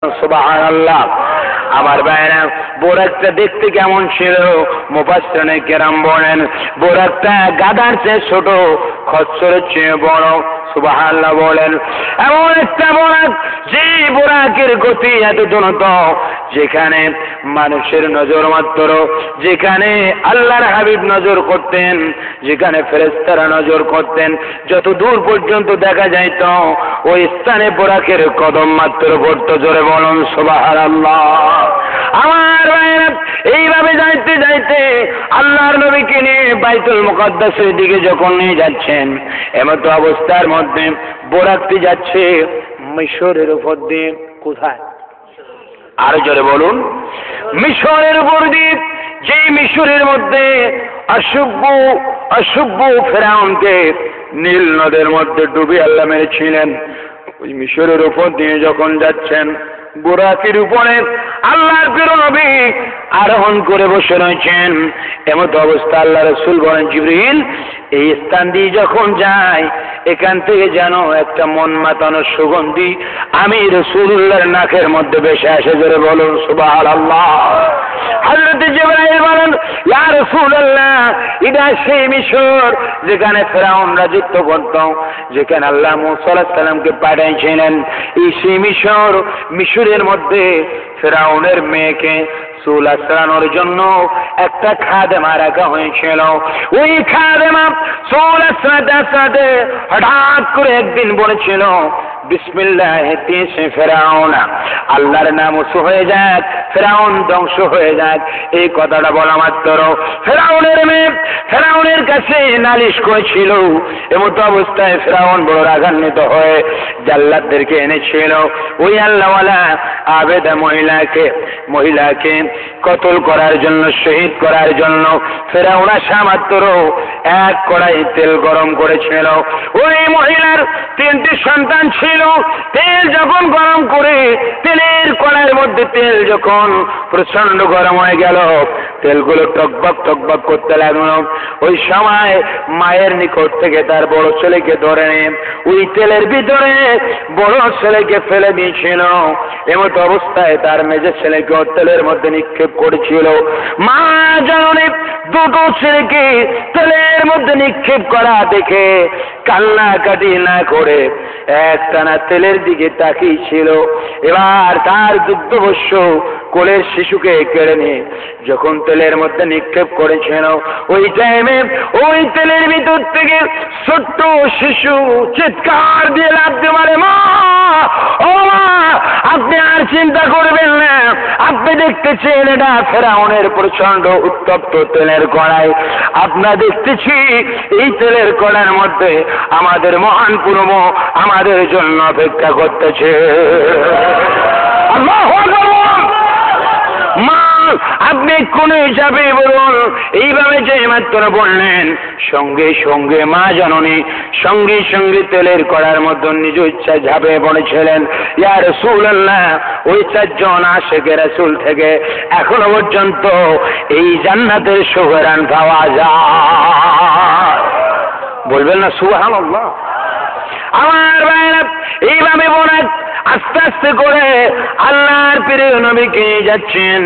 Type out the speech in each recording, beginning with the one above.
সুবহানাল্লাহ। আমার ভাইরা, বোরাকটা দেখতে কেমন ছিল? মুফাসসিরিনে কেরাম বলেন বোরাকটা গাধার চেয়ে ছোট, খচ্চরের চেয়ে বড়। সুবহানাল্লাহ বলেন। এমন একটা বোরাক, যে বোরাকের গতি এত দ্রুত, যেখানে মানুষের নজর মাত্র, যেখানে আল্লাহর হাবিব নজর করতেন, যেখানে ফেরেশতারা নজর করতেন, যত দূর পর্যন্ত দেখা যাইত ওই স্থানে বোরাকের কদম মাত্র পড়তো। জোরে বলুন সুবহানাল্লাহ। আমার ভাইরা, এইভাবে যাইতে যাইতে আল্লাহর নবীকে নিয়ে বাইতুল মুকাদ্দাসের দিকে যখন নিয়ে যাচ্ছেন, এমত অবস্থার মধ্যে বোরাকটি যাচ্ছে মিশরের উপর দিয়ে। কোথায়? আরো জোরে বলুন। মিশরের উপর দিয়ে। যে মিশরের মধ্যে অসভ্য ফেরাউনকে নীল নদের মধ্যে ডুবে আল্লাহ মেরেছিলেন, ওই মিশরের উপর দিয়ে যখন যাচ্ছেন, বোরাকের উপরে আল্লাহর প্রিয় নবী আরোহণ করে বসে রয়েছেন। এমত অবস্থা আল্লাহ রাসূল বলেন, জিবরিল, এই স্থান দিয়ে যখন যায়, এখান থেকে যেন একটা মন মাতানোর সুগন্ধি আমি রাসূলুল্লাহর নাকের মধ্যে ভেসে আসে। জোরে বলুন সুবহানাল্লাহ। হযরত জিবরাইল বলেন, ইয়া রাসূলুল্লাহ, এটা সেই মিশর যেখানে ফেরাউন রাজত্ব করত, যেখানে আল্লাহ মূসা আলাইহিস সালামকে পাঠিয়েছিলেন। এই সেই মিশরের মধ্যে ফেরাউনের মেয়েকে চুল আঁচড়ানোর জন্য একটা খাদেমা রাখা হয়েছিল। ওই খাদেমা চুল আঁচড়াতে আঁচড়াতে হঠাৎ করে একদিন বলেছিল, বিসমিল্লাহ তিসে ফেরাউন, আল্লাহর নাম উঁচু হয়ে যাক, ফেরাউন ধ্বংস হয়ে যাক। এই কথাটা বলা মাত্র ফেরাউনের মেয়ে ফেরাউনের কাছে নালিশ করেছিল। এমত অবস্থায় ফেরাউন বড় রাগান্বিত হয়ে জাল্লাদদেরকে এনেছিল ওই আল্লাহওয়ালা আবেদা মহিলাকে কতল করার জন্য, শহীদ করার জন্য। ফেরাউন আসা মাত্র এক কড়াই তেল গরম করেছিল। ওই মহিলার 3টি সন্তান ছিল। তেল যখন গরম করে, তেলের কড়াইয়ের মধ্যে তেল যখন প্রচন্ড গরম হয়ে গেল, তেলগুলো টকবক করতে লাগলো। ওই সময় মায়ের নিকট থেকে তার বড় ছেলেকে ধরে নিয়ে ওই তেলের ভিতরে বড় ছেলেকে ফেলে দিয়েছিল। এমত অবস্থায় তার মেজর ছেলেকে তেলের মধ্যে নিক্ষেপ করেছিল। মা জননী দুটো ছেলেকে তেলের মধ্যে নিক্ষেপ করা দেখে কান্নাকাটি না করে একটানা তেলের দিকে তাকিয়েছিল। এবার তার দুগ্ধবৎস কোলের শিশুকে কেড়ে নিয়ে যখন তেলের মধ্যে নিক্ষেপ করেছিল, ওই টাইমে ওই তেলের ভিতর থেকে ছোট্ট শিশু চিৎকার দিয়ে লাগতে পারে, মা, ও মা, আপনি আর চিন্তা করবেন না, আপনি দেখতেছেন এটা ফেরাউনের প্রচন্ড উত্তপ্ত তেলের কড়াই। আপনারা দেখতেছি এই তেলের কড়াইয়ের মধ্যে আমাদের মহান প্রভু আমাদের জন্য অপেক্ষা করতেছে। আল্লাহু আকবার। মা, আপনি কোন হিসাবে বলুন। এইভাবে যে মাত্র বললেন, সঙ্গে সঙ্গে মা জননী সঙ্গে তেলের কড়ার মধ্যে নিজ ইচ্ছা ঝাঁপিয়ে পড়েছিলেন। ইয়া রাসূলুল্লাহ, ওই 4 জন আশিকে রাসূল থেকে এখনো পর্যন্ত এই জান্নাতের সুঘ্রাণ পাওয়া যায়। বলবেন না সুবহানাল্লাহ? আমার ভাইরা, এইভাবে বলেন আস্তে আস্তে করে আল্লাহর প্রিয় নবীকে নিয়ে যাচ্ছেন।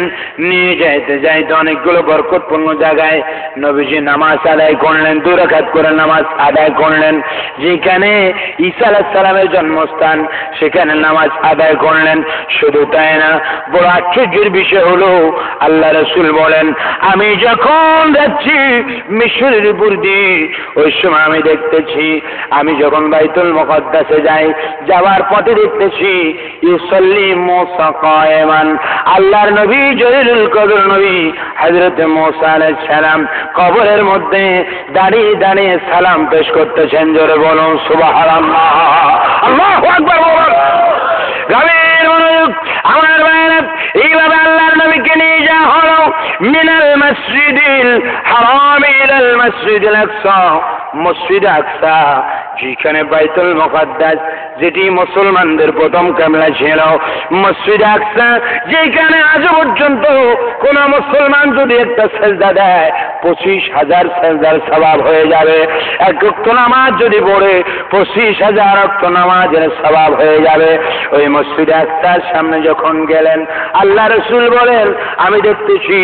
নিয়ে যাইতে যাইতে অনেকগুলো বরকতপূর্ণ জায়গায় নবীজি নামাজ আদায় করলেন। 2 রাকাত করে নামাজ আদায় করলেন। যেখানে ঈসা আলাইহিস সালামের জন্মস্থান, সেখানে নামাজ আদায় করলেন। শুধু তাই না, বড় আশ্চর্যের বিষয় হলো আল্লাহ রাসূল বলেন, আমি যখন যাচ্ছি মিশরের উপর দিয়ে, ওই সময় আমি দেখতেছি, আমি যখন বাইতুল মুকাদ্দাসে যাই, যাওয়ার পথে দেখতেছি ইউসাল্লি মুসা কায়েমান, আল্লাহর নবী জলিলুল কদর নবী হযরত মুসা আলাইহিস সালাম কবরের মধ্যে দাঁড়িয়ে দাঁড়িয়ে সালাম পেশ করতেছেন। জোরে বলুন সুবহানাল্লাহ। আল্লাহু আকবার বলুন। গভীর মনোযোগ। আমার ভাইরা, এইভাবে আল্লাহর নবীকে নিয়ে যাওয়া হলো মিনাল মসজিদিল হারাম ইলাল মসজিদিল আকসা, মসজিদ আকসা, যেখানে বাইতুল মুকাদ্দাস, যেটি মুসলমানদের প্রথম কিবলা ছিল। মসজিদ আকসা, যেখানে আজ পর্যন্ত কোন মুসলমান যদি একটা সেজদা দেয়, 25,000 সেজদার সওয়াব হয়ে যাবে। এক ওয়াক্ত নামাজ যদি পড়ে 25,000 ওয়াক্ত নামাজের সওয়াব হয়ে যাবে। ওই মসজিদে আকসার সামনে যখন গেলেন, আল্লাহ রাসূল বলেন, আমি দেখতেছি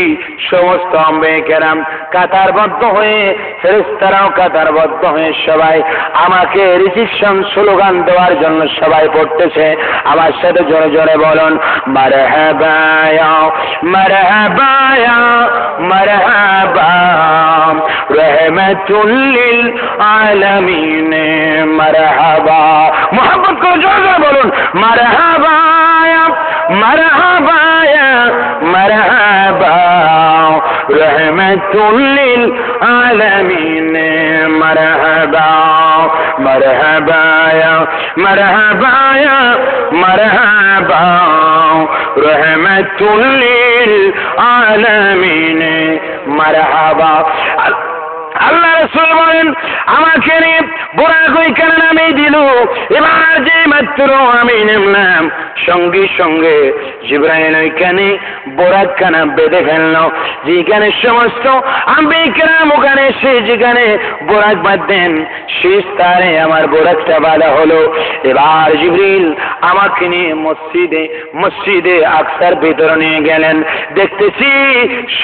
সমস্ত আম্বিয়া কেরাম কাতারবদ্ধ হয়ে, ফেরেশতারাও কাতারবদ্ধ হয়ে সবাই আমাকে রিসিপশন স্লোগান দেওয়ার জন্য সবাই পড়তেছে। আমার সাথে জোরে জোরে বলুন, মারহাবা ইয়া মারহাবা ইয়া মারহাবা রহমাতুল লিল আলামিন মারহাবা। মুহাম্মদ করে জোরে জোরে বলুন, মারহাবা ইয়া মারহাবা ইয়া মারহাবা রহমাতুল লিল আলামিন মারহাবা মারহাবা ইয়া মারহাবা ইয়া মারহাবা রহমাতুল লিল আলামিন মারহাবা। আল্লাহ রাসূল বলেন, আমাকে নিয়ে বোরাক ওইখানে নামিয়ে দিল। এবার যে মাত্র আমি নামলাম, সঙ্গে সঙ্গে জিবরাইল ওইখানে বোরাকখানা বেঁধে ফেলল। যেখানে সমস্ত আম্বিয়া কেরাম ওখানে এসে যেখানে বোরাক বাঁধতেন, সেই স্থানে আমার বোরাকটা বাঁধা হলো। এবার জিবরিল আমাকে নিয়ে মসজিদে আকসার ভিতরে নিয়ে গেলেন। দেখতেছি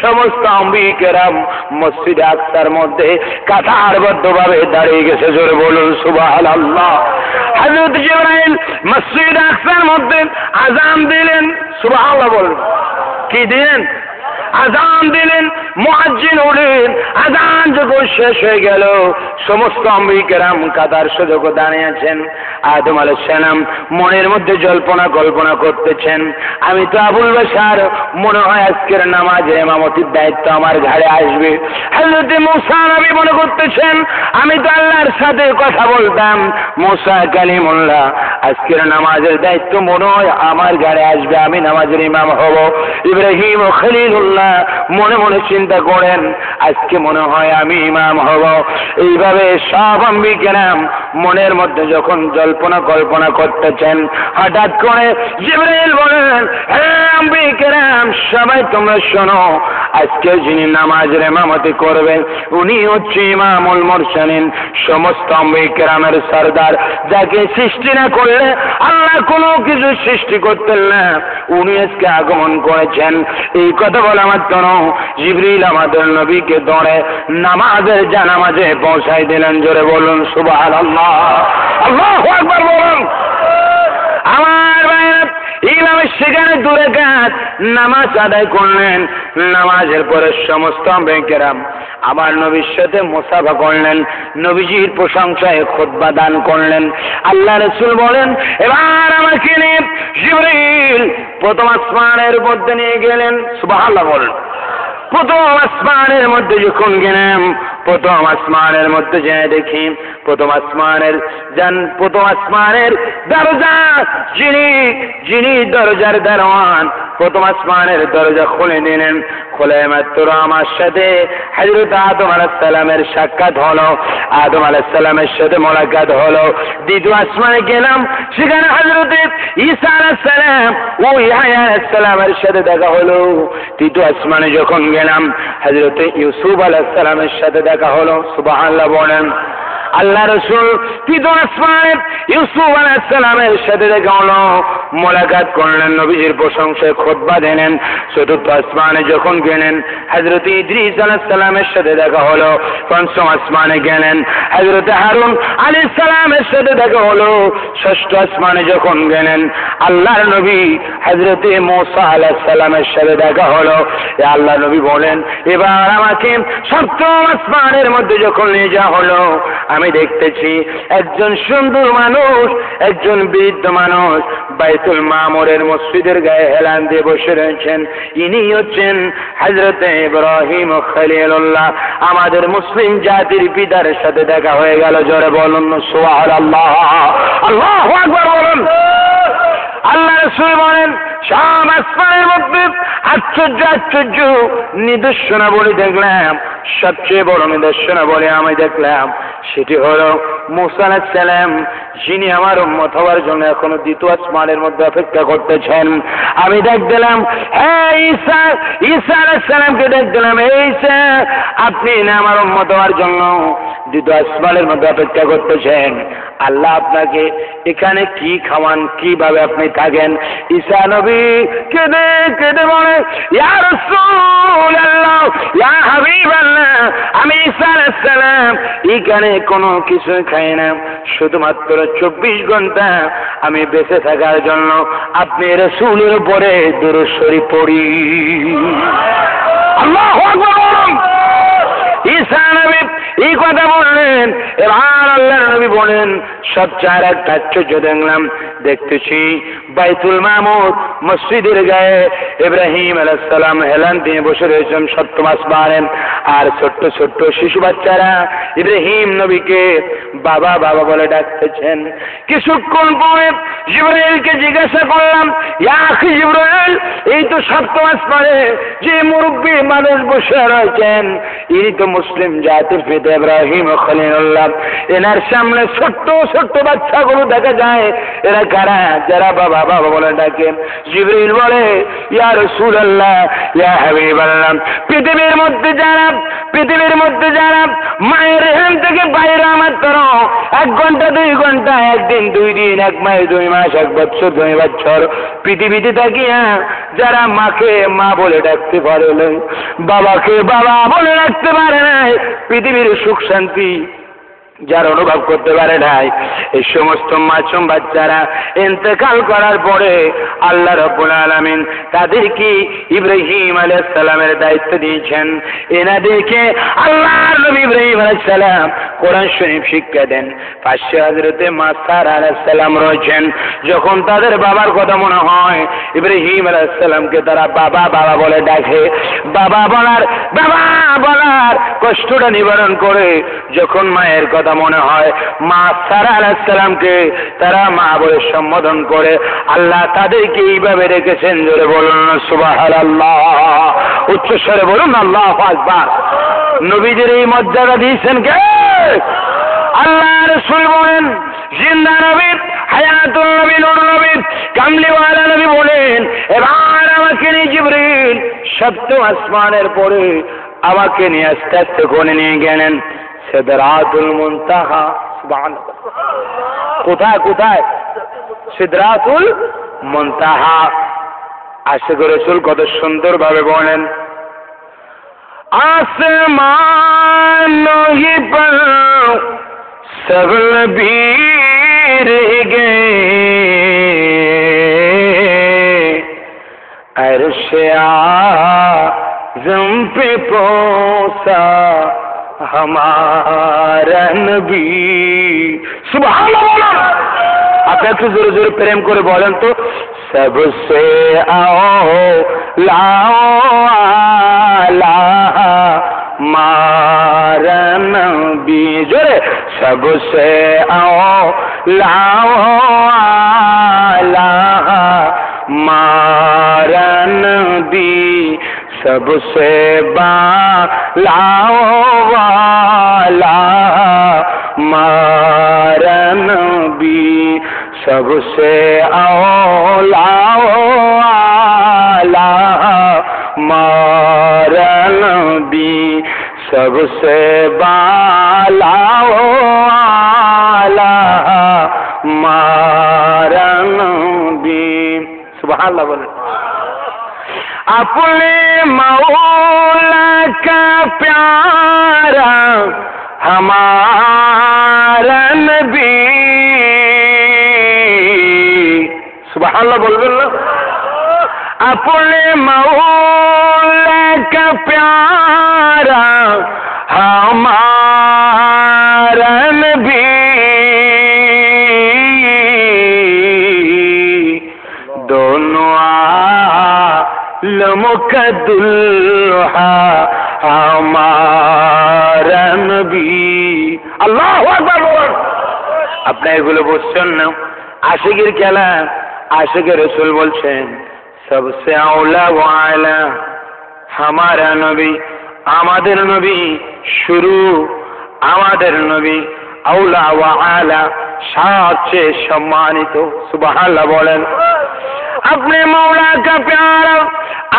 সমস্ত আম্বিয়া কেরাম মসজিদে আকসার মধ্যে কাতারবদ্ধভাবে দাঁড়িয়ে গেছে। জোরে বলুন সুবহানাল্লাহ। হযরত জিবরাইল মসজিদ আকসার মধ্যে আযান দিলেন। সুবহানাল্লাহ বলুন। কি দিলেন? আযান দিলেন। মুয়াজ্জিন হলেন। আযান যখন শেষ হয়ে গেল, সমস্ত আম্বিয়া কেরাম কাতার সোজা করে দাঁড়িয়ে আছেন। আদম আলাইহিস সালাম মনের মধ্যে কল্পনা করতেছেন, আমি তো আবুল বাশার, মনে হয় আজকের নামাজের ইমামতির দায়িত্ব আমার ঘাড়ে আসবে। হযরত মুসা নবী মনে করতেছেন, আমি তো আল্লাহর সাথে কথা বলতাম, মুসা কালিমুল্লাহ, আজকের নামাজের দায়িত্ব মনে হয় আমার ঘাড়ে আসবে, আমি নামাজের ইমাম হব। ইব্রাহিম ও খলিলুল্লাহ মনে মনে চিন্তা করেন, আজকে মনে হয় আমি ইমাম হব। এইভাবে সব আম্বিয়া কেরাম মনের মধ্যে যখন কল্পনা করতেছেন, হঠাৎ করে জিবরাইল বলেন, হে আম্বিয়া কেরাম সবাই তোমরা শোনো, আজকে যিনি নামাজের ইমামতি করবেন উনি হচ্ছে ইমামুল মুরসালিন, সমস্ত আম্বিয়া কেরামের সরদার, যাকে সৃষ্টি না করলে আল্লাহ কোনো কিছু সৃষ্টি করতেন না, উনি আজকে আগমন করেছেন। এই কথা বলা মাত্র জিবরিল আমাদের নবীকে ধরে নামাজের জানামাজে পৌঁছাই দিলেন। জোরে বলুন সুবহানাল্লাহ। আল্লাহু আকবার বলুন। আমার ভাইরা, এইভাবে সেখানে 2 রাকাত নামাজ আদায় করলেন। নামাজের পরে সমস্ত আম্বিয়া কেরাম আমার নবীর সাথে মুসাফা করলেন, নবীজির প্রশংসায় খুতবা দান করলেন। আল্লাহ রাসূল বলেন, এবার আমাকে নিয়ে জিবরিল প্রথম আসমানের মধ্যে নিয়ে গেলেন। সুবহানাল্লাহ বলেন। প্রথম আসমানের মধ্যে যখন গেলাম, প্রথম আসমানের মধ্যে যেয়ে দেখি প্রথম আসমানের দরজা, যিনি দরজার দারোয়ান, প্রথম আসমানের দরজা খুলে দিলেন। খুলে মাত্র আমার সাথে হযরত আদম আলাইহিস সালামের সাক্ষাৎ হলো, আদম আলাইহিস সালামের সাথে মোলাকাত হলো। দ্বিতীয় আসমানে গেলাম, সেখানে হযরত ঈসা আলাইহিস সালাম ও ইয়াহইয়া আলাইহিস সালামের সাথে দেখা হলো। তৃতীয় আসমানে যখন গেলাম, হযরত ইউসুফ আলাইহিস সালামের সাথে দেখা হলো। সুবহানাল্লাহ বলেন। আল্লাহ রাসূল তৃতীয় আসমানে ইউসুফ আলাইহিস সালামের সাথে দেখা হলো, মোলাকাত করলেন, নবীজির প্রশংসায় খুতবা দিলেন। চতুর্থ আসমানে যখন গেলেন, হযরত ইদ্রিস আলাইহিস সালামের সাথে দেখা হলো। পঞ্চম আসমানে গেলেন, হযরত হারুন আলাইহিস সালামের সাথে দেখা হলো। ষষ্ঠ আসমানে যখন গেলেন, আল্লাহর নবী হযরত মুসা আলাইহিস সালামের সাথে দেখা হলো। আল্লাহর নবী বলেন, এবার আমাকে সপ্তম আসমানের মধ্যে যখন নিয়ে যাওয়া হলো, আমি দেখতেছি একজন সুন্দর মানুষ, একজন বৃদ্ধ মানুষ বাইতুল মামুরের মসজিদের গায়ে হেলান দিয়ে বসে রয়েছেন। ইনি হচ্ছেন হযরত ইব্রাহিম খলিলুল্লাহ, আমাদের মুসলিম জাতির পিতার সাথে দেখা হয়ে গেল। জোরে বলুন সুবহানাল্লাহ। আল্লাহু আকবার বলুন। আল্লাহ রাসূল বলেন সব আসমানের মধ্যে আশ্চর্য আশ্চর্য নিদর্শনাবলী দেখলাম, সবচেয়ে বড় নিদর্শনাবলী আমি দেখলাম সেটি হলো মুসা আলাইহিস সালাম, যিনি আমার উম্মত হওয়ার জন্য এখনো দ্বিতীয় আসমানের মধ্যে অপেক্ষা করতেছেন। আমি দেখলাম হ্যাঁ ঈসা আলাইহিস সালামকে দেখলাম, ঈসা আপনি না আমার উম্মত হওয়ার জন্য দ্বিতীয় আসমানের মধ্যে অপেক্ষা করতেছেন। আল্লাহ আপনাকে এখানে কি খাওয়ান, কিভাবে আপনি থাকেন? ঈসা নবী কেঁদে কেঁদে বলে ইয়া রাসূলুল্লাহ ইয়া হাবিবাল্লাহ, আমি ঈসা আলাইহিস সালাম এখানে কোনো কিছু খাই না, শুধুমাত্র 24 ঘন্টা আমি বেঁচে থাকার জন্য আপনি রাসূলের উপরে দুরূদ শরীফ পড়ি। আল্লাহু আকবার। ঈসা নবী এই কথা বললেন। এবার আল্লাহর নবী বলেন সবচেয়ে একটা আশ্চর্য দেখলাম, দেখতেছি বাইতুল মামুর মসজিদের গায়ে ইব্রাহিম আলাইহিস সালাম হেলান দিয়ে বসে রয়েছেন 7 আসমানে, আর ছোট্ট ছোট্ট শিশু বাচ্চারা ইব্রাহিম নবীকে বাবা বাবা বলে ডাকতেছেন। কিছুক্ষণ পরে জিবরাইলকে জিজ্ঞাসা করলাম ইয়া আখি জিবরাইল, এই তো 7 আসমানে যে মুরব্বী মানুষ বসে রয়েছেন ইনি তো মুসলিম জাতির পিতা ইব্রাহিম খলিলুল্লাহ, এনার সামনে ছোট্ট ছোট্ট বাচ্চাগুলো দেখা যায়, এরা কারা যারা বাবা বাবা বলে ডাকেন? জিবরাইল বলে ইয়া রাসূলুল্লাহ ইয়া হাবিবাল্লাহ, পৃথিবীর মধ্যে যারা মায়ের রেহেম থেকে বাইরে মাত্র 1 ঘন্টা 2 ঘন্টা, 1 দিন 2 দিন, 1 মাস 2 মাস, 1 বছর 2 বছর পৃথিবীতে থাকিয়া যারা মাকে মা বলে ডাকতে পারে না, বাবাকে বাবা বলে ডাকতে পারে না, পৃথিবীর সুখ শান্তি যারা অনুভব করতে পারে নাই, এই সমস্ত মাসুম বাচ্চারা ইন্তেকাল করার পরে আল্লাহ রাব্বুল আলামিন তাদেরকে ইব্রাহিম আলাইহিস সালামের দায়িত্ব দিয়েছেন। এনাদেরকে আল্লাহর নবী ইব্রাহিম আলাইহিস সালাম কোরআন শরীফ শিক্ষা দেন। পাশে হযরতে মাসার আলাইহিস সালাম রয়েছেন। যখন তাদের বাবার কথা মনে হয় ইব্রাহিম আলাইহিস সালামকে তারা বাবা বাবা বলে ডাকে। বাবা বলার কষ্টটা নিবারণ করে যখন মায়ের কথা মনে হয় মা সারা আলাইহিস সালামকে তারা মা বলে সম্বোধন করে। আল্লাহ তাদেরকে এইভাবে রেখেছেন, জোরে বলুন সুবহানাল্লাহ, উচ্চ স্বরে বলুন আল্লাহু আকবার। নবীদের এই মর্যাদা দিয়েছেন কে? আল্লাহ রাসূল বলেন জিন্দা নবী, হায়াতুল নবী, নূর নবী, কামলিওয়ালা নবী বলেন এবার আমাকে নিয়ে জিবরিল 7 আসমানের পরে আমাকে নিয়ে আস্তে আস্তে কোণে নিয়ে গেলেন সিদরাতুল মুনতাহা। সুবহানাল্লাহ, কোথায়? সিদরাতুল মুনতাহা। আশিক রাসূল কত সুন্দর ভাবে বলেন आसमान ही पर सब नबी रह गए, अर्श आज़म पे पहुंचा हमारा नबी। सुभान अल्लाह। আপনি একটু জোরে জোরে প্রেম করে বলেন তো, सबसे आओ लाओ आला मारा नबी, जोरे सबसे आओ लाओ आला मारा नबी, सबसे बालाओ वाला मारा नबी, सबसे औलाओ आला मारा नबी, सबसे बालाओ आला मारा नबी। सुभान अल्लाह। अपने मौला का प्यारा हमारा नबी। सुभान अल्लाह बोलबेन ना। अपने मौला का प्यारा हमारा नबी, दोनों आलमों का दुल्हा हमारा नबी। আল্লাহু আকবার। আপনি এগুলো বুঝছেন না? আশিকের খেলা आशिक रसूल বলছেন सबसे औला व आला हमारा नबी আমাদের নবী শুরু আমাদের নবী औला व आला সবচেয়ে সম্মানিত সুবহানাল্লাহ বলেন अपने मौला का प्यारा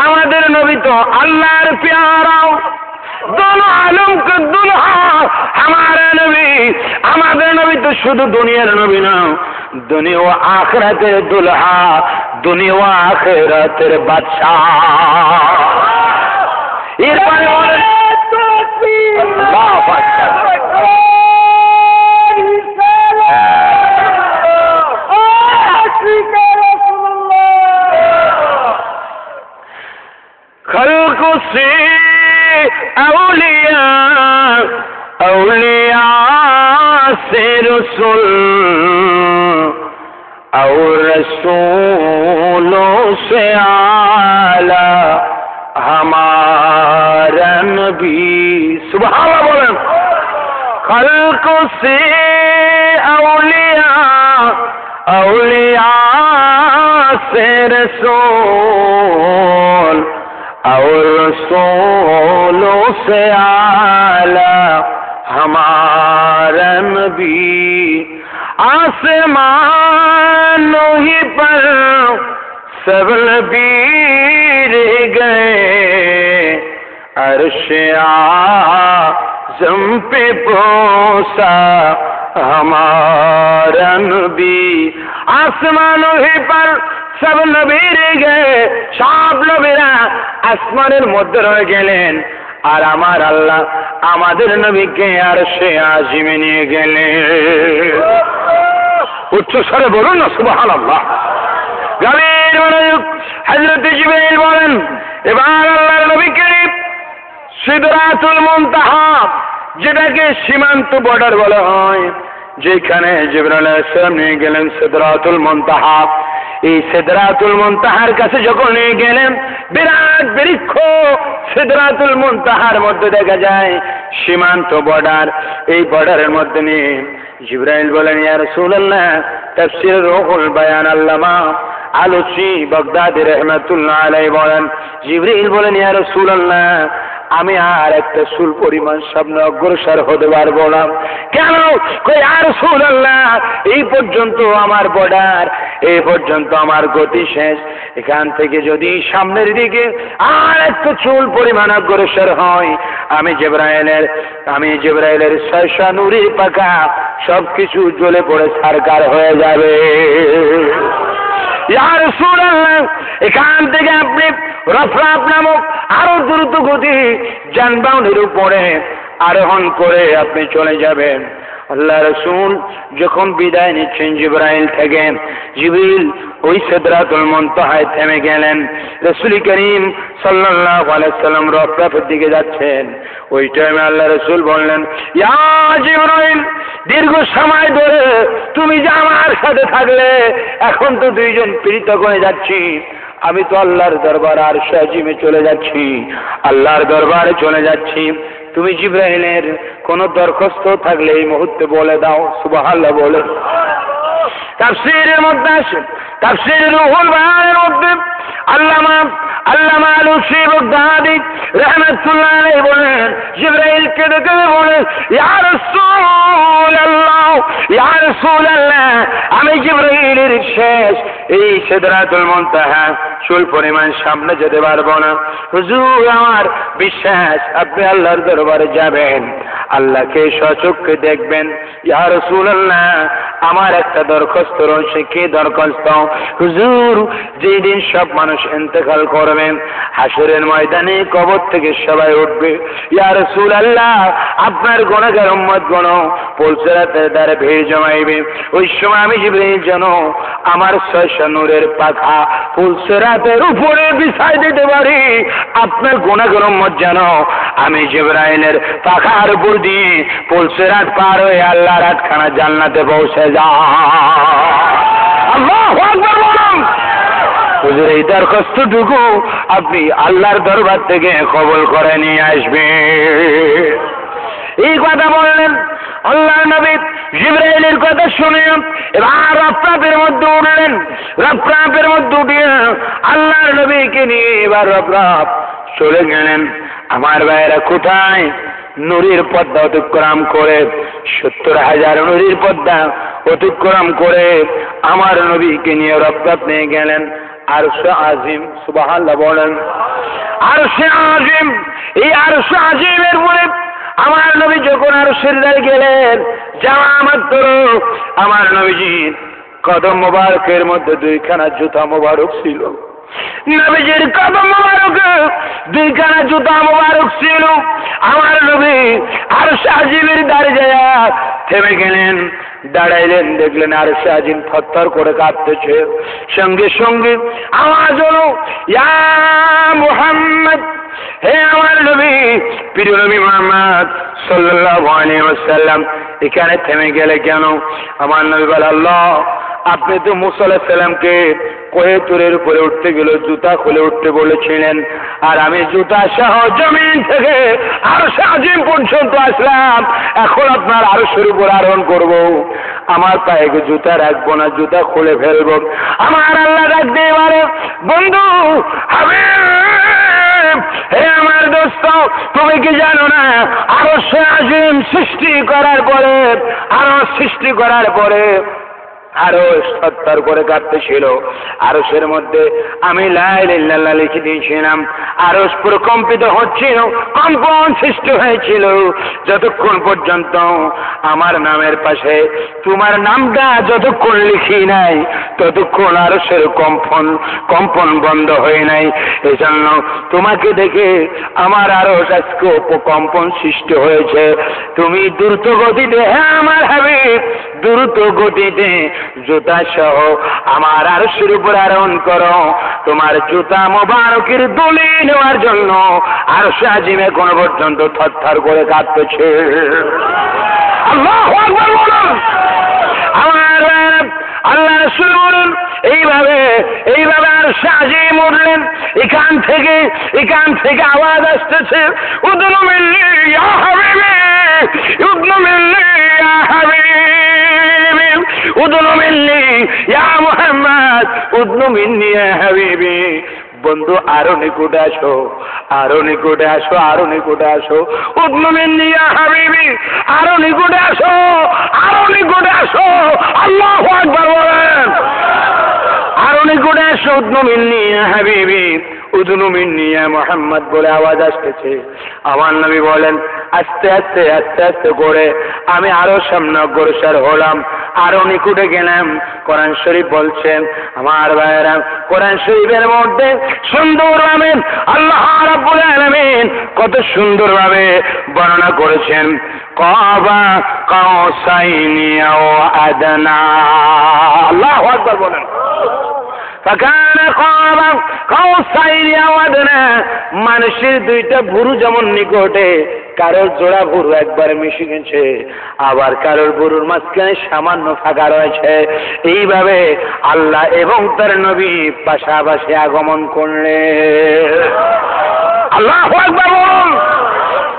আমাদের নবী তো আল্লাহর प्यारा दोनों आलम का दुल्हा हमारा नबी हमारे नबी तो शुद्ध दुनिया नबी ना दुनिया व आखिरतेर दुल्हा दुनिया व आखिरतेर बादशाह এরপরে বলেন আল্লাহু আকবার खल्क से औलिया औलिया से रसूल और रसूलों से आला हमारा नबी सुभान अल्लाह बोलें खल्क से औलिया औलिया से रसूल और रसूलों से आला हमारा नबी आसमानों ही पर सब नबी रह गए अर्श आज़म पे बोसा हमारा नबी आसमानों ही पर सब नबी रह गए सब नबीरा আসমানের মধ্যে রয়ে গেলেন আর আমার আল্লাহ আমাদের নবীকে আরশে আজিমে নিয়ে গেলেন উচ্চ স্বরে বলুন না সুবহানাল্লাহ গভীর মনোযোগ হযরত জিবরাইল বলেন এবার আল্লাহর নবীকে সিদরাতুল মুনতাহা যেটাকে সীমান্ত বর্ডার বলা হয় যেখানে জিবরাইল আলাইহিস সালাম নিয়ে গেলেন সিদরাতুল মুনতাহা এই সিদরাতুল মুনতাহার কাছে যখন নিয়ে গেলেন বিরাট বৃক্ষ সিদরাতুল মুনতাহার মধ্যে দেখা যায় সীমান্ত বর্ডার এই বর্ডারের মধ্যে নিয়ে জিবরাইল বলেন ইয়া রাসূলুল্লাহ তাফসীর রুহুল বায়ান আল্লামা আলোচি বাগদাদি রাহমাতুল্লাহ আলাইহি বলেন জিবরাইল বলেন ইয়া রাসূলুল্লাহ আমি আর একটা চুল পরিমাণ সামনে অগ্রসর হতে পারবো না কেন কই ইয়া রাসূলুল্লাহ এই পর্যন্ত আমার বর্ডার এই পর্যন্ত আমার গতি শেষ এখান থেকে যদি সামনের দিকে আর একটু চুল পরিমাণ অগ্রসর হয় আমি জিবরাইলের 600 নূরের পাকা সবকিছু জ্বলে পড়ে ছারখার হয়ে যাবে ইয়া রাসূলুল্লাহ এখান থেকে আপনি রফরাফ নামক আরো দ্রুত গতি যানবাহনের উপরে আরোহণ করে আপনি চলে যাবেন আল্লাহ রাসূল যখন বিদায় নিচ্ছেন জিবরাইল থেকে জিবরিল ওই সিদরাতুল মুনতাহায় থেমে গেলেন রাসূল করিম সাল্লাল্লাহু আলাইহি সাল্লাম রফরাফের দিকে যাচ্ছেন ওই টাইমে আল্লাহ রাসূল বললেন ইয়া জিবরাইল দীর্ঘ সময় ধরে তুমি যে আমার সাথে থাকলে এখন তো দুইজন পৃথক হয়ে যাচ্ছি আমি তো আল্লাহর দরবার আরশ আজিমে চলে যাচ্ছি আল্লাহর দরবারে চলে যাচ্ছি তুমি জিবরাইলের কোন দরখাস্ত থাকলে এই মুহূর্তে বলে দাও সুবহানাল্লাহ বলে তাফসীরের মধ্যে আসে তাফসীর রুহুল বায়ানের মধ্যে আল্লামা আলুসি বাগদাদি রাহমাতুল্লাহ আলাইহি বলেন জিবরাইলকে ডেকে বলেন ইয়া রাসূলুল্লাহ ইয়া রাসূলুল্লাহ আমি জিবরাইলের শেষ এই সিদরাতুল মুনতাহা চুল পরিমাণ সামনে যেতে পারবো না হুজুর আমার বিশ্বাস আপনি আল্লাহর দরবারে যাবেন আল্লাহকে সচক্ষে দেখবেন ইয়া রাসূলুল্লাহ আমার একটা দরখাস্ত রয়েছে কি দরখাস্ত হুজুর যেই দিন সব মানুষ ইন্তেকাল করবেন হাসরের ময়দানে কবর থেকে সবাই উঠবে ইয়া রাসূলুল্লাহ আপনার গুনাহগার উম্মতগণ পুলসিরাতের দ্বারে ভিড় জমাইবে ওই সময় আমি জিবরাইল যেন আমার 600 নূরের পাখা পুলসিরাতের উপরে বিছাই দিতে পারি আপনার গুনাহগার উম্মত যেন আমি জিবরাইলের পাখার উপর দিয়ে পুলসিরাত পার হয়ে আল্লাহর আটখানা জান্নাতে পৌঁছে যায় আল্লাহু আকবার বলুন হুজুর এই দরখাস্তটুকু আপনি আল্লাহর দরবার থেকে কবুল করে নিয়ে আসবেন এই কথা বললেন আল্লাহ নবী জিবরাইলের কথা শুনে এবার রফরাফের মধ্যে উঠলেন। রফরাফের মধ্যে উঠে আল্লাহর নবীকে নিয়ে এবার রফরাফ চলে গেলেন। আমার ভাইয়েরা কোথায়? নূরের পর্দা অতিক্রম করে 70,000 নূরের পর্দা অতিক্রম করে আমার নবীকে নিয়ে রফরাফ নিয়ে গেলেন আরশে আজিম। সুবহানাল্লাহ বলেন। আরশে আজিম, এই আরশে আজিমের উপরে আমার নবী যখন আরশের দ্বারে গেলেন, যাওয়া মাত্র আমার নবীজির কদম মোবারকের মধ্যে 2খানা জুতা মোবারক ছিল। নবীজির কদম মোবারকে 2খানা জুতা মোবারক ছিল। আমার নবী আরশে আজিমের দ্বারে যায় থেমে গেলেন, দাঁড়াইলেন, দেখলেন আরশে আজিম থরথর করে কাঁপতেছে। সঙ্গে সঙ্গে আওয়াজ হলো, ইয়া মুহাম্মদ, হে আমার নবী, প্রিয় নবী মুহাম্মদ সাল্লাল্লাহু আলাইহি ওয়াসাল্লাম, এখানে থেমে গেলে কেন? আমার নবী বলে, আল্লাহ, আপনি তো মুসা আলাইহিস সালামকে কোহে তুরের উপরে উঠতে গেল জুতা খুলে উঠতে বলেছিলেন, আর আমি জুতা সহ জমিন থেকে আরশে আজিম পর্যন্ত আসলাম। এখন আপনার আরশের উপর আরোহণ করব, আমার পায়ে জুতা রাখবো না, জুতা খুলে ফেলবো। আমার আল্লাহ ডাক দিয়ে বলে, বন্ধু হাবিব, হে আমার দোস্ত, তুমি কি জানো না আরশে আজিম সৃষ্টি করার পরে আরো সত্তর করে কাঁপতেছিল। আরশের মধ্যে আমি লা ইলাহা ইল্লাল্লাহ লিখে দিয়েছিলাম, আরশ প্রকম্পিত হচ্ছিল, কম্পন সৃষ্টি হয়েছিল। যতক্ষণ পর্যন্ত আমার নামের পাশে তোমার নামটা যতক্ষণ লিখি নাই, ততক্ষণ আরশের কম্পন বন্ধ হয় নাই। এই জন্য তোমাকে দেখে আমার আরশ আজকে কম্পন সৃষ্টি হয়েছে। তুমি দ্রুত গতিতে, হ্যাঁ আমার হাবিব, দ্রুত গতিতে জুতা সহ আমার আরশের উপর আরোহণ করো। তোমার জুতা মোবারকের দলি নেওয়ার জন্য আরশে আজিম এখনো পর্যন্ত থরথর করে কাঁপতেছে। আল্লাহু আকবার বলুন। আমার আল্লাহ রাসূল বলুন, এইভাবে আরশে আজিম উঠলেন। এখান থেকে আওয়াজ আসতেছে, উদনু মিন্নি ইয়া হাবিবি, উদনু মিন্নি ইয়া হাবিবি, উদনু মিন্নি ইয়া মুহাম্মদ, উদনু মিন্নি ইয়া হাবিবি। বন্ধু আরো নিকটে আসো, আরো নিকটে আসো, আরো নিকটে আসো। উদনু মিন্নি ইয়া হাবিবি, আরো নিকটে আসো, আরো নিকটে আসো। আল্লাহু আকবার বলেন। আরো নিকটে আসো, উদনু মিন্নি ইয়া হাবিবি, উদনু মিন্নি ইয়া মুহাম্মদ বলে আওয়াজ আসতেছে। আমার নবী বলেন, আস্তে আস্তে আস্তে আস্তে করে আমি আরো সামনে অগ্রসর হলাম, আরো নিকটে গেলাম। কোরআন শরীফ বলছেন, আমার ভাইয়েরা, কোরআন শরীফের মধ্যে সুন্দরভাবে আল্লাহ রাব্বুল আলামিন কত সুন্দরভাবে বর্ণনা করেছেন। কাবা কাউসাইনি আও আদনা, আল্লাহু আকবার বলেন। মানুষের 2টা ভুরু যেমন নিকটে, কারোর জোড়া ভুরু একবার মিশে গেছে, আবার কারোর ভুরুর মাঝখানে সামান্য ফাঁকা রয়েছে। এইভাবে আল্লাহ এবং তার নবী পাশাপাশি আগমন করলেন। আল্লাহু আকবার বলুন।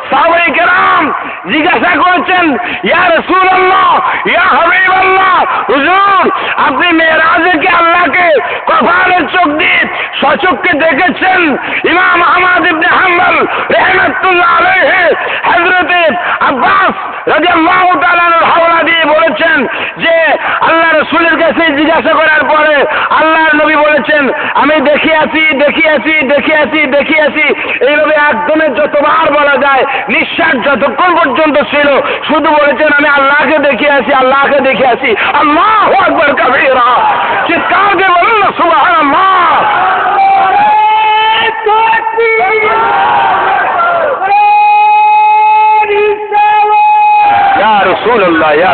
সাহাবায়ে কেরাম জিজ্ঞাসা করছেন, ইয়া রাসূলুল্লাহ, ইয়া হাবিবাল্লাহ, হুজুর, আপনি মেরাজে কি আল্লাহকে কপালের চোখ দিয়ে সচক্ষে দেখেছেন? ইমাম আহমদ ইবনে হাম্বল রাহমাতুল্লাহ আলাইহি হযরত আব্বাস রাদিয়াল্লাহু তাআলা হাওলা দিয়ে বলেছেন যে আল্লাহ রাসূলের কাছে জিজ্ঞাসা করার পরে আল্লাহর নবী বলেছেন, আমি দেখিয়াছি। এইভাবে একদমে যতবার বলা যায়, নিঃশ্বাস যতক্ষণ পর্যন্ত ছিল, শুধু বলেছেন আমি আল্লাহকে দেখিয়াছি। আল্লাহু আকবার কাবীরা, চিৎকার দিয়ে বলুন না সুবহানাল্লাহ। ইয়া রাসূলুল্লাহ, ইয়া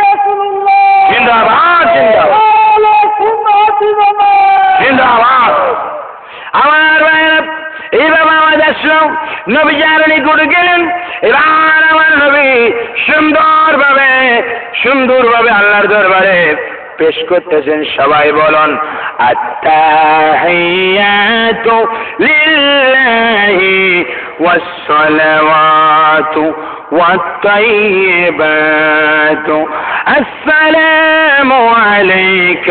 রাসূলুল্লাহ, জিন্দাবাদ, জিন্দাবাদ। আমার এইভাবে আওয়াজ আসলো, নবী যার নিকটে গেলেন। এবার আমার নবী সুন্দরভাবে আল্লাহর দরবারে পেশ করতেছেন। সবাই বলুন, আত্তাহিয়াতু লিল্লাহি ওয়াস সালাওয়াতু والطيبات السلام عليك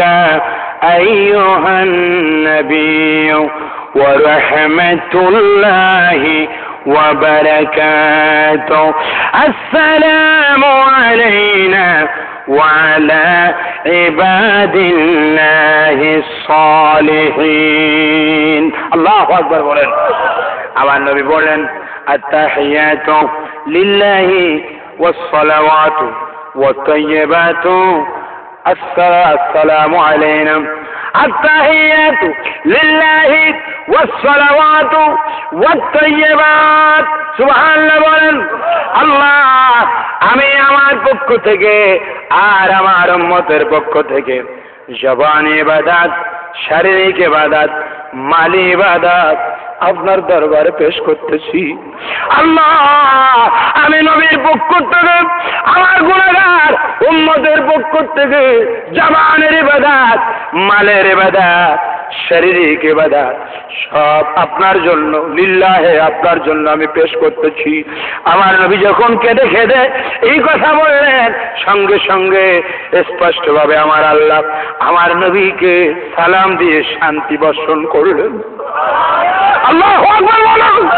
أيها النبي ورحمة الله وبركاته السلام علينا وعلى عباد الله الصالحين الله أكبر বলেন আমার নবী বলেন التحيات لله والصلوات والطيبات السلام علينا التحيات لله والصلوات والطيبات সুবহানাল্লাহ বলেন আল্লাহ আমি আমার পক্ষ থেকে আর আমার উম্মতের পক্ষ থেকে জবানি ইবাদত শারীরিক ইবাদত মালি ইবাদত আপনার দরবারে পেশ করতেছি আল্লাহ আমি নবীর পক্ষ থেকে আমার গুনাহগার উম্মতের পক্ষ থেকে জবানের ইবাদত মালের ইবাদত শারীরিক ইবাদত সব আপনার জন্য লিল্লাহে আপনার জন্য আমি পেশ করতেছি আমার নবী যখন কেঁদে কেঁদে এই কথা বললেন সঙ্গে সঙ্গে স্পষ্টভাবে আমার আল্লাহ আমার নবীকে সালাম দিয়ে শান্তি বর্ষণ করলেন আল্লাহু আকবার বলুন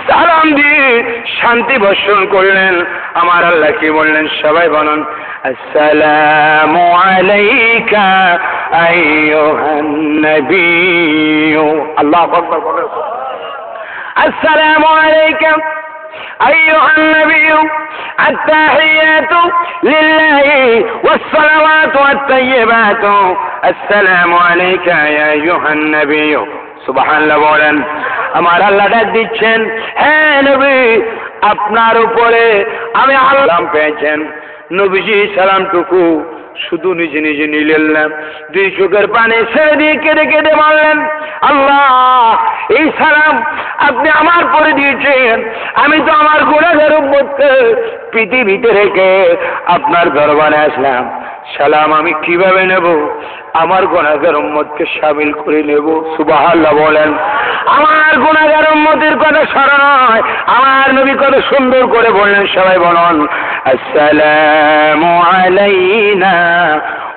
সালাম দিয়ে শান্তি বর্ষণ করলেন আমার আল্লাহ কি বললেন সবাই বলুন আসসালামু আলাইকা আইয়ুহান নবী আল্লাহু আকবার বলুন আসসালামু আলাইকা أيها النبي التحيات لله والصلوات والطيبات السلام عليك يا أيها النبي সুবহানাল্লাহ বলেন আমার আল্লাহ ডাক দিচ্ছেন হ্যাঁ নবী আপনার উপরে আমি আল্লাহ পেয়েছেন নবীজি সালামটুকু শুধু নিজে নিজে নিলেন না দুই চোখের পানি ছেড়ে দিয়ে কেঁদে কেঁদে বললেন আল্লাহ এই সালাম আপনি আমার পরে দিয়েছেন আমি তো আমার গুনাহগার উম্মতকে পৃথিবীতে রেখে আপনার দরবারে আসলাম সালাম আমি কিভাবে নেব আমার গুনাহগার উম্মতকে শামিল করে নেব সুবহানাল্লাহ বলেন আমার গুনাহগার উম্মতের কথা স্মরণ হয় আমার নবী কত সুন্দর করে বললেন সবাই বলুন আসসালামু আলাইনা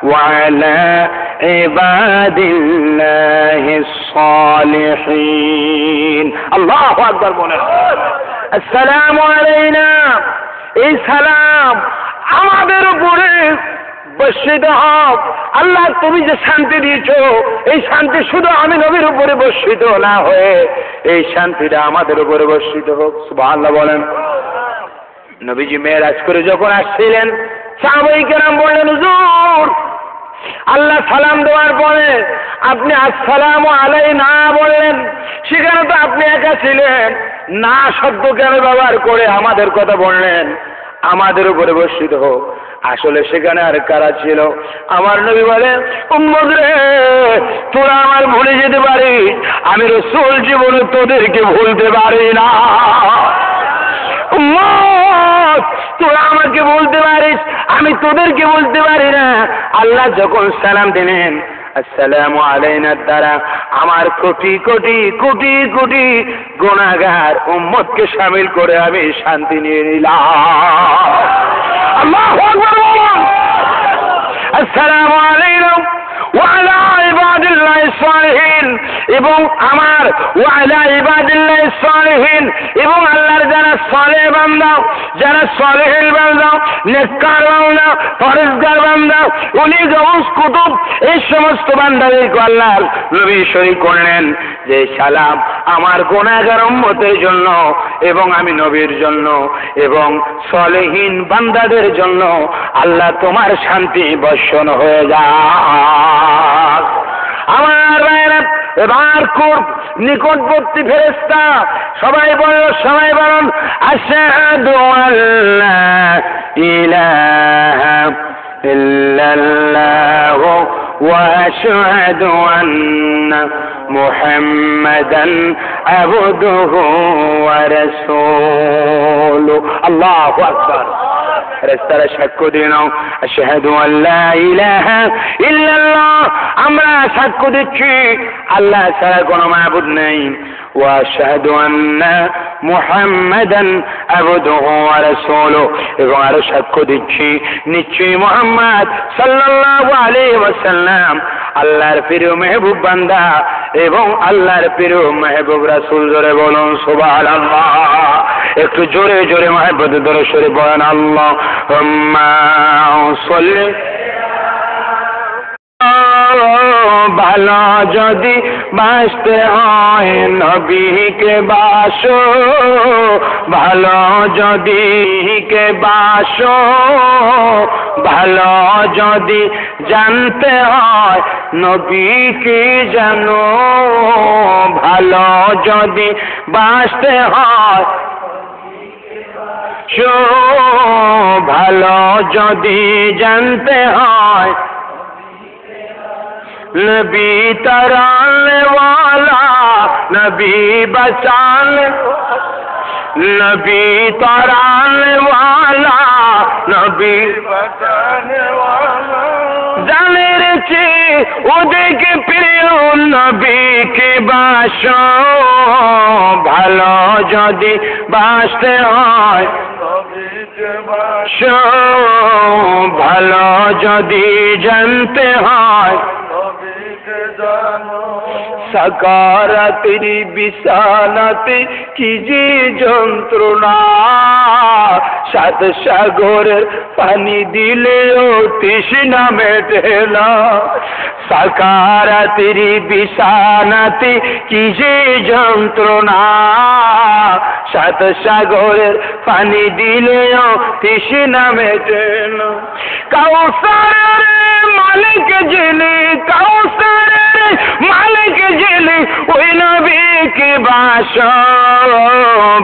ওয়া আলা ইবাদিল্লাহিস সালিহিন আল্লাহু আকবার বলেন আসসালামু আলাইনা এই সালাম আমাদের উপরে বর্ষিত হোক আল্লাহ তুমি যে শান্তি দিয়েছো এই শান্তি শুধু আমি নবীর উপরে বর্ষিত না হয়ে এই শান্তিটা আমাদের উপরে বর্ষিত হোক সুবহানাল্লাহ বলেন নবীজি মেরাজ করে যখন আসছিলেন সাহাবায়ে কেরাম বললেন হুজুর আল্লাহ সালাম দেওয়ার পরে আপনি আসসালামু আলাইনা বললেন সেখানে তো আপনি একা ছিলেন না শব্দ কেন ব্যবহার করে আমাদের কথা বললেন আমাদের উপরে বর্ষিত হোক আসলে সেখানে আর কারা ছিল আমার নবী বলেন উম্মত রে তোরা আমার ভুলে যেতে পারিস আমি রাসূল জীবনে তোদেরকে ভুলতে পারি না উম্মত তোরা আমাকে বলতে পারিস আমি তোদেরকে বলতে পারি না আল্লাহ যখন সালাম দিলেন আসসালামু আলাইনার দ্বারা আমার কোটি কোটি কোটি কোটি গুনাহগার উম্মতকে শামিল করে আমি শান্তি নিয়ে নিলাম আল্লাহু আকবার আসসালামু আলাইকুম ওয়া আলা ইবাদিল্লাহিস সালিহিন এবং আমার ওয়া আলা ইবাদিল্লাহিস সালিহিন এবং আল্লাহর যারা সালেহ বান্দা যারা সালেহিন বান্দা নেককার বান্দা পরহেজগার বান্দা উনি গৌস কুতুব এই সমস্ত বান্দাদেরকে আল্লাহর নবী শরীক করলেন যে সালাম আমার গুনাহগার উম্মতের জন্য এবং আমি নবীর জন্য এবং সালেহিন বান্দাদের জন্য আল্লাহ তোমার শান্তি বর্ষণ হয়ে যাক আমার ভাইরা এবার খুব নিকটবর্তী ফেরেশতা সবাই বলুন আশহাদু আল্লা ইলাহা ইল্লাল্লাহ ওয়া আশহাদু আন্না মুহাম্মাদান আবদুহু ওয়া রাসূলুহু আল্লাহু আকবার ফেরেশতারা সাক্ষ্য দিয়ে নাও আশহাদু আল্লা ইলাহা ইল্লাল্লাহ, আমরা সাক্ষ্য দিচ্ছি আল্লাহ ছাড়া কোনো মাবুদ নেই, ওয়া আশহাদু আন্না মুহাম্মাদান আবদুহু ওয়া রাসূলুহু, এবং আরো সাক্ষ্য দিচ্ছি নিশ্চয়ই মুহাম্মদ সাল্লাল্লাহু আলাইহি ওয়াসাল্লাম আল্লাহর প্রিয় মেহবুব বান্দা এবং আল্লাহর প্রিয় মেহবুব রাসূল। জোরে বলুন সুবহানাল্লাহ। একটু জোরে জোরে মহব্বতে দরুদ শরীফ পড়েন আল্লাহুম্মা সাল্লি। ভালো যদি বাসতে হয় নবীকে বাসো, ভালো যদি কে বাসো, ভালো যদি জানতে হয় নবীকে জানো, ভালো যদি বাসতে হয় ভালো যদি জানতে হয় नबी तराने वाला, नबी बचाने, नबी तराने वाला, नबी बचाने वाला, जाने रे ওদের প্রিয় নবীকে বাসো, ভালো যদি বাসতে হয় নবীকে বাসো, ভালো যদি জানতে হয় নবীকে জানো। সাকারাতের বিছানাতে কি যে যন্ত্রণা, সাত সাগরের পানি দিলেও তৃষ্ণা মেটে না। সাকারাতের বিছানাতে কি যে যন্ত্রণা, সাত সাগরের পানি দিলেও তৃষ্ণা মেটে না। কাউসারের মালিক যিনি, কাউসারের মালিক যিনি, ওই নবীকে বাসো,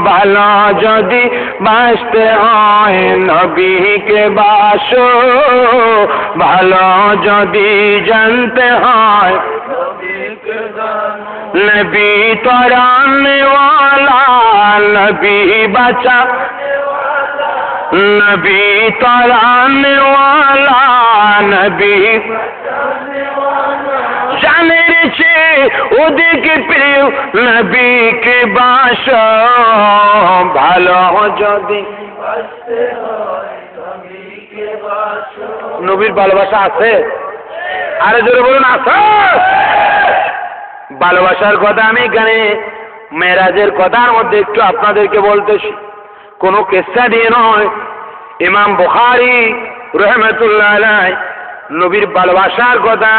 ভালো যদি বাসতে হয় নবীকে বাসো, ভালো যদি জানতে হয় নবীকে জানো। নবী তরানে ওয়ালা, নবী বাঁচা, নবী তরানে ওয়ালা, নবী জানের চেয়ে ওদিকে প্রিয় নবীকে বাসো, ভালো যদি নবীর ভালোবাসা আছে? আরে জোরে বলুন আছে। ভালোবাসার কথা আমি এখানে মেরাজের কথার মধ্যে একটু আপনাদেরকে বলতেছি, কোনো কিসসা দিয়ে নয়। ইমাম বুখারী রাহমাতুল্লাহ আলাইহি নবীর ভালোবাসার কথা